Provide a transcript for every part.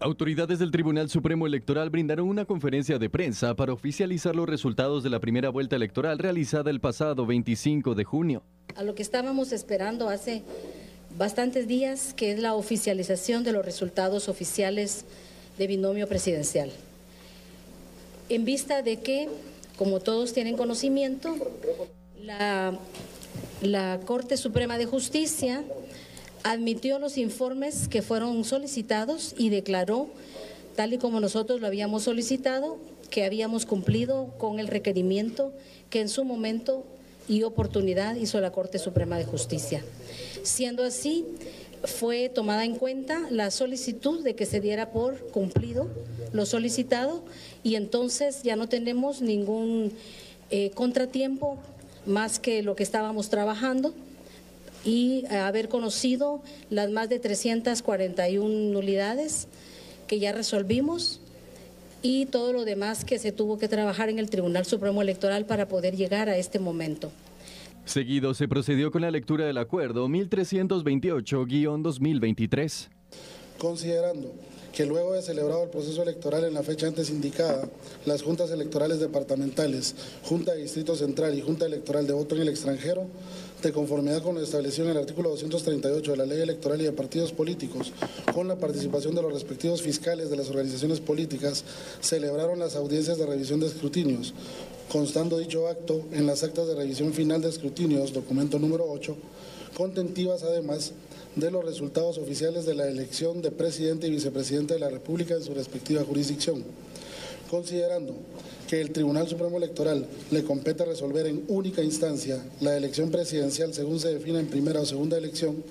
Autoridades del Tribunal Supremo Electoral brindaron una conferencia de prensa para oficializar los resultados de la primera vuelta electoral realizada el pasado 25 de junio. A lo que estábamos esperando hace bastantes días, que es la oficialización de los resultados oficiales de binomio presidencial. En vista de que, como todos tienen conocimiento, la Corte Suprema de Justicia admitió los informes que fueron solicitados y declaró, tal y como nosotros lo habíamos solicitado, que habíamos cumplido con el requerimiento que en su momento y oportunidad hizo la Corte Suprema de Justicia. Siendo así, fue tomada en cuenta la solicitud de que se diera por cumplido lo solicitado y entonces ya no tenemos ningún contratiempo más que lo que estábamos trabajando y haber conocido las más de 341 nulidades que ya resolvimos y todo lo demás que se tuvo que trabajar en el Tribunal Supremo Electoral para poder llegar a este momento. Seguido se procedió con la lectura del acuerdo 1328-2023. Considerando que luego de celebrado el proceso electoral en la fecha antes indicada, las juntas electorales departamentales, Junta de Distrito Central y Junta Electoral de Voto en el Extranjero, de conformidad con lo establecido en el artículo 238 de la Ley Electoral y de Partidos Políticos, con la participación de los respectivos fiscales de las organizaciones políticas, celebraron las audiencias de revisión de escrutinios, constando dicho acto en las actas de revisión final de escrutinios, documento número 8, contentivas además de los resultados oficiales de la elección de presidente y vicepresidente de la República en su respectiva jurisdicción. Considerando que el Tribunal Supremo Electoral le compete resolver en única instancia la elección presidencial según se defina en primera o segunda elección,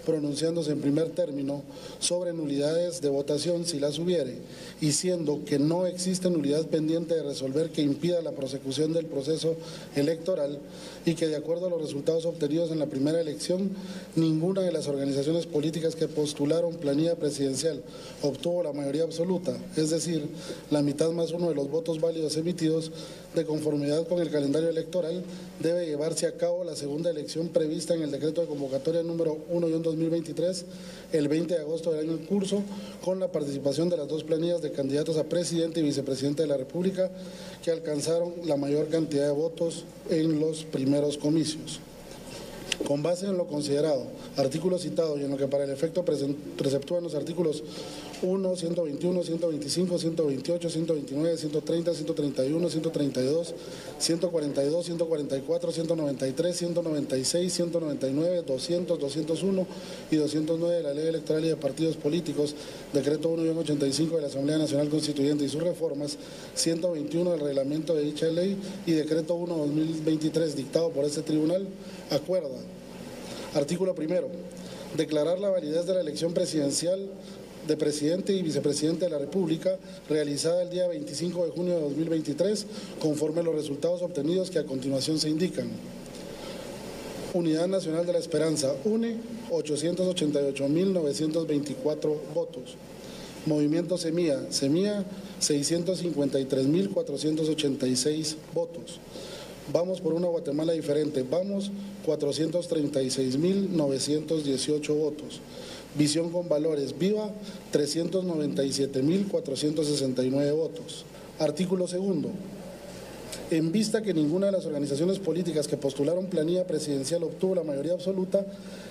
pronunciándose en primer término sobre nulidades de votación si las hubiere, y siendo que no existe nulidad pendiente de resolver que impida la prosecución del proceso electoral y que de acuerdo a los resultados obtenidos en la primera elección, ninguna de las organizaciones políticas que postularon planilla presidencial obtuvo la mayoría absoluta, es decir, la mitad más uno de los votos válidos emitidos, de conformidad con el calendario electoral, debe llevarse a cabo la segunda elección prevista en el decreto de convocatoria número 1/2023, el 20 de agosto del año en curso, con la participación de las dos planillas de candidatos a presidente y vicepresidente de la República que alcanzaron la mayor cantidad de votos en los primeros comicios. Con base en lo considerado, artículo citado y en lo que para el efecto preceptúan los artículos 1, 121, 125, 128, 129, 130, 131, 132, 142, 144, 193, 196, 199, 200, 201 y 209 de la Ley Electoral y de Partidos Políticos, decreto 1/85 de la Asamblea Nacional Constituyente y sus reformas, 121 del reglamento de dicha ley y decreto 1/2023 dictado por este tribunal, acuerda. Artículo primero. Declarar la validez de la elección presidencial de presidente y vicepresidente de la República realizada el día 25 de junio de 2023 conforme a los resultados obtenidos que a continuación se indican. Unidad Nacional de la Esperanza, UNE, 888.924 votos. Movimiento Semilla, 653.486 votos. Vamos por una Guatemala diferente, vamos 436.918 votos. Visión con Valores, Viva, 397.469 votos. Artículo segundo. En vista que ninguna de las organizaciones políticas que postularon planilla presidencial obtuvo la mayoría absoluta,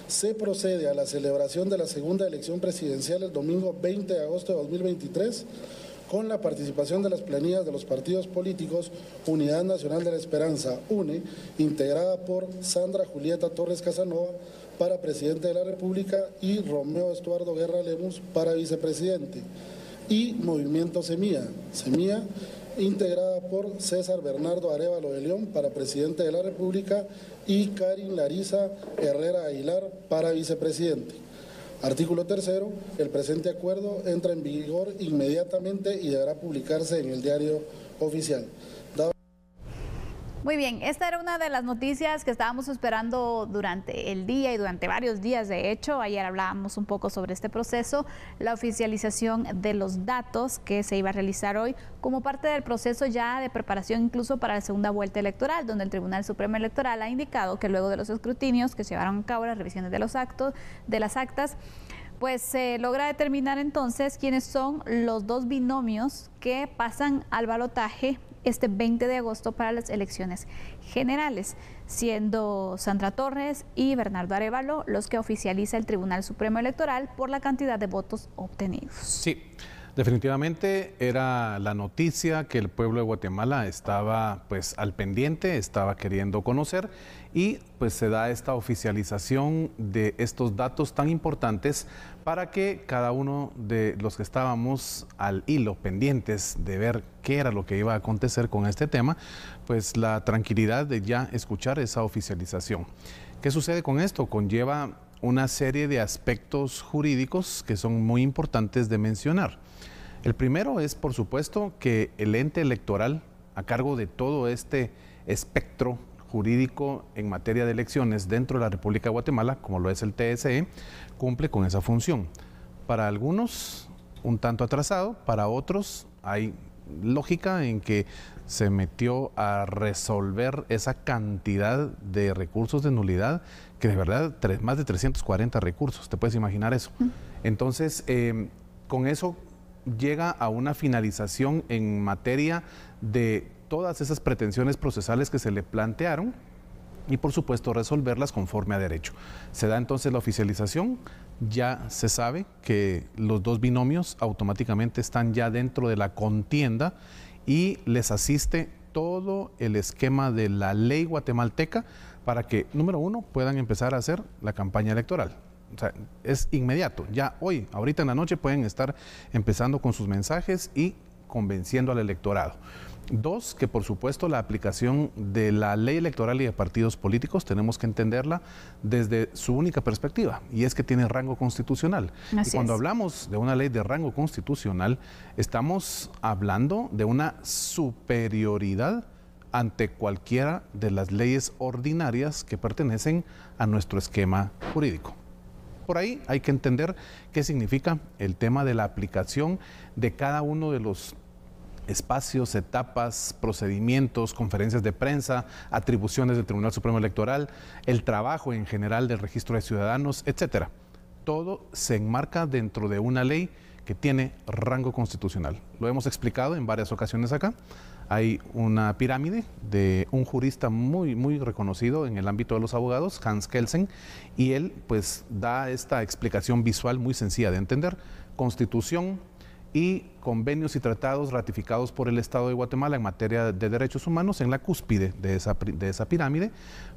se procede a la celebración de la segunda elección presidencial el domingo 20 de agosto de 2023, con la participación de las planillas de los partidos políticos Unidad Nacional de la Esperanza, UNE, integrada por Sandra Julieta Torres Casanova para presidente de la República y Romeo Estuardo Guerra Lemus para vicepresidente, y Movimiento Semilla, integrada por César Bernardo Arévalo de León para presidente de la República y Karin Larisa Herrera Aguilar para vicepresidente. Artículo tercero, el presente acuerdo entra en vigor inmediatamente y deberá publicarse en el Diario Oficial. Muy bien, esta era una de las noticias que estábamos esperando durante el día y durante varios días. De hecho, ayer hablábamos un poco sobre este proceso, la oficialización de los datos que se iba a realizar hoy como parte del proceso ya de preparación incluso para la segunda vuelta electoral, donde el Tribunal Supremo Electoral ha indicado que luego de los escrutinios que se llevaron a cabo, las revisiones de los actos, de las actas, Pues se logra determinar entonces quiénes son los dos binomios que pasan al balotaje este 20 de agosto para las elecciones generales, siendo Sandra Torres y Bernardo Arévalo los que oficializa el Tribunal Supremo Electoral por la cantidad de votos obtenidos. Sí, definitivamente era la noticia que el pueblo de Guatemala estaba pues al pendiente, estaba queriendo conocer, y pues se da esta oficialización de estos datos tan importantes para que cada uno de los que estábamos al hilo pendientes de ver qué era lo que iba a acontecer con este tema, pues la tranquilidad de ya escuchar esa oficialización. ¿Qué sucede con esto? Conlleva una serie de aspectos jurídicos que son muy importantes de mencionar. El primero es, por supuesto, que el ente electoral, a cargo de todo este espectro jurídico en materia de elecciones dentro de la República de Guatemala, como lo es el TSE, cumple con esa función. Para algunos, un tanto atrasado, para otros hay lógica en que se metió a resolver esa cantidad de recursos de nulidad, que de verdad más de 340 recursos, te puedes imaginar eso. Entonces, con eso llega a una finalización en materia de todas esas pretensiones procesales que se le plantearon y por supuesto resolverlas conforme a derecho. Se da entonces la oficialización, ya se sabe que los dos binomios automáticamente están ya dentro de la contienda y les asiste todo el esquema de la ley guatemalteca para que, número uno, puedan empezar a hacer la campaña electoral. O sea, es inmediato, ya hoy, ahorita en la noche pueden estar empezando con sus mensajes y convenciendo al electorado. Dos, que por supuesto la aplicación de la ley electoral y de partidos políticos tenemos que entenderla desde su única perspectiva, y es que tiene rango constitucional. Y cuando hablamos de una ley de rango constitucional, estamos hablando de una superioridad ante cualquiera de las leyes ordinarias que pertenecen a nuestro esquema jurídico. Por ahí hay que entender qué significa el tema de la aplicación de cada uno de los espacios, etapas, procedimientos, conferencias de prensa, atribuciones del Tribunal Supremo Electoral, el trabajo en general del registro de ciudadanos, etcétera. Todo se enmarca dentro de una ley que tiene rango constitucional. Lo hemos explicado en varias ocasiones acá. Hay una pirámide de un jurista muy reconocido en el ámbito de los abogados, Hans Kelsen, y él pues da esta explicación visual muy sencilla de entender. Constitución y convenios y tratados ratificados por el Estado de Guatemala en materia de derechos humanos en la cúspide de esa pirámide.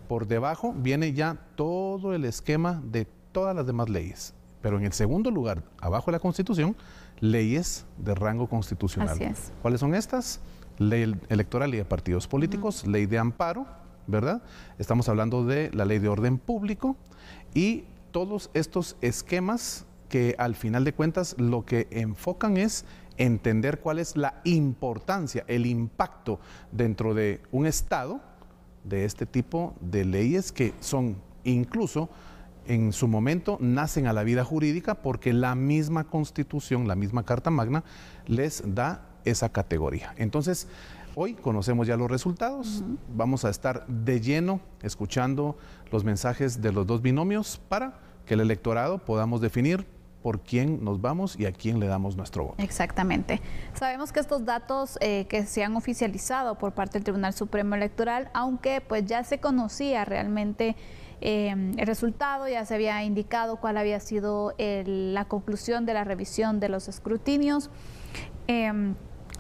Por debajo viene ya todo el esquema de todas las demás leyes. Pero en el segundo lugar, abajo de la Constitución, leyes de rango constitucional. Así es. ¿Cuáles son estas? Ley electoral y de partidos políticos, ley de amparo, ¿verdad? Estamos hablando de la ley de orden público y todos estos esquemas que al final de cuentas lo que enfocan es entender cuál es la importancia, el impacto dentro de un Estado de este tipo de leyes que son incluso en su momento nacen a la vida jurídica porque la misma Constitución, la misma Carta Magna les da esa categoría. Entonces, hoy conocemos ya los resultados, vamos a estar de lleno escuchando los mensajes de los dos binomios para que el electorado podamos definir por quién nos vamos y a quién le damos nuestro voto. Exactamente. Sabemos que estos datos que se han oficializado por parte del Tribunal Supremo Electoral, aunque pues ya se conocía realmente el resultado, ya se había indicado cuál había sido la conclusión de la revisión de los escrutinios,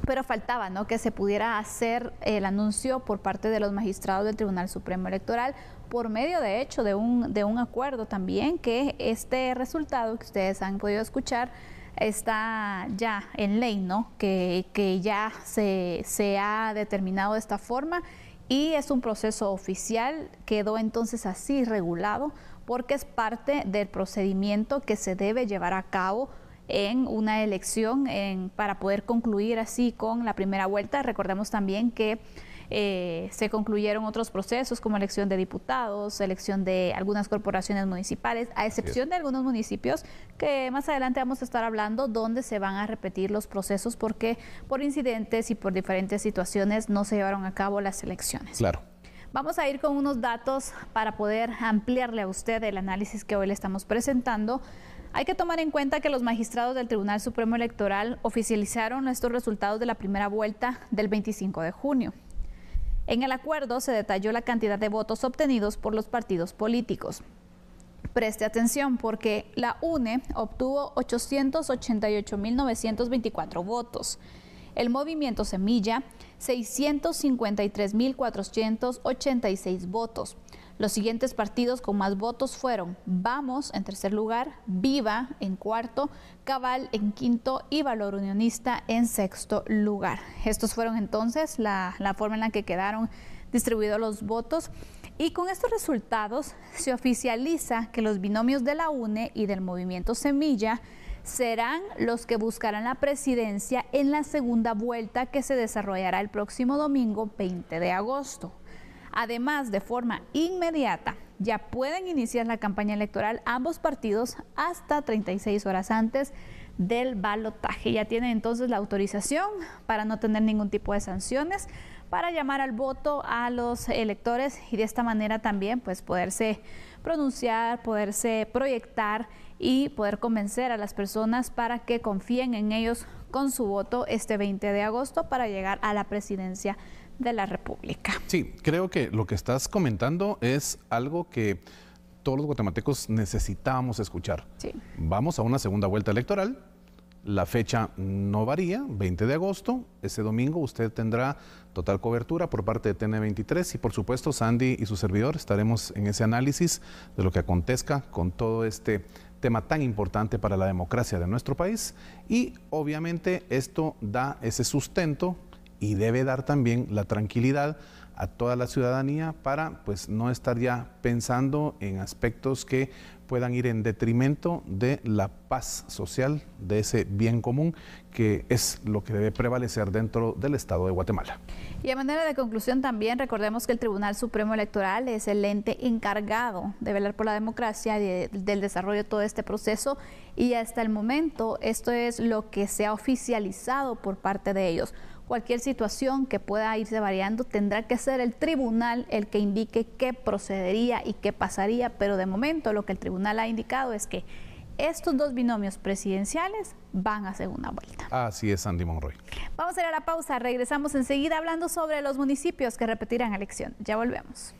pero faltaba, ¿no?, que se pudiera hacer el anuncio por parte de los magistrados del Tribunal Supremo Electoral por medio, de hecho, de un acuerdo también, que este resultado que ustedes han podido escuchar está ya en ley, ¿no?, que ya se ha determinado de esta forma y es un proceso oficial, quedó entonces así regulado porque es parte del procedimiento que se debe llevar a cabo en una elección para poder concluir así con la primera vuelta. Recordemos también que se concluyeron otros procesos como elección de diputados, elección de algunas corporaciones municipales, a excepción de algunos municipios que más adelante vamos a estar hablando, donde se van a repetir los procesos porque por incidentes y por diferentes situaciones no se llevaron a cabo las elecciones. Claro. Vamos a ir con unos datos para poder ampliarle a usted el análisis que hoy le estamos presentando. Hay que tomar en cuenta que los magistrados del Tribunal Supremo Electoral oficializaron estos resultados de la primera vuelta del 25 de junio. En el acuerdo se detalló la cantidad de votos obtenidos por los partidos políticos. Preste atención porque la UNE obtuvo 888.924 votos. El Movimiento Semilla, 653.486 votos. Los siguientes partidos con más votos fueron Vamos en tercer lugar, Viva en cuarto, Cabal en quinto y Valor Unionista en sexto lugar. Estos fueron entonces la forma en la que quedaron distribuidos los votos. Y con estos resultados se oficializa que los binomios de la UNE y del Movimiento Semilla serán los que buscarán la presidencia en la segunda vuelta que se desarrollará el próximo domingo 20 de agosto. Además, de forma inmediata, ya pueden iniciar la campaña electoral ambos partidos hasta 36 horas antes del balotaje. Ya tienen entonces la autorización para no tener ningún tipo de sanciones, para llamar al voto a los electores y de esta manera también pues poderse pronunciar, poderse proyectar y poder convencer a las personas para que confíen en ellos con su voto este 20 de agosto para llegar a la presidencia de la República. Sí, creo que lo que estás comentando es algo que todos los guatemaltecos necesitábamos escuchar. Sí. Vamos a una segunda vuelta electoral. La fecha no varía, 20 de agosto. Ese domingo usted tendrá total cobertura por parte de TN23 y por supuesto Sandy y su servidor estaremos en ese análisis de lo que acontezca con todo este tema tan importante para la democracia de nuestro país y obviamente esto da ese sustento y debe dar también la tranquilidad a toda la ciudadanía para pues no estar ya pensando en aspectos que puedan ir en detrimento de la paz social, de ese bien común que es lo que debe prevalecer dentro del Estado de Guatemala. Y a manera de conclusión también recordemos que el Tribunal Supremo Electoral es el ente encargado de velar por la democracia y del desarrollo de todo este proceso y hasta el momento esto es lo que se ha oficializado por parte de ellos. Cualquier situación que pueda irse variando tendrá que ser el tribunal el que indique qué procedería y qué pasaría, pero de momento lo que el tribunal ha indicado es que estos dos binomios presidenciales van a segunda vuelta. Así es, Sandy Monroy. Vamos a ir a la pausa, regresamos enseguida hablando sobre los municipios que repetirán elección. Ya volvemos.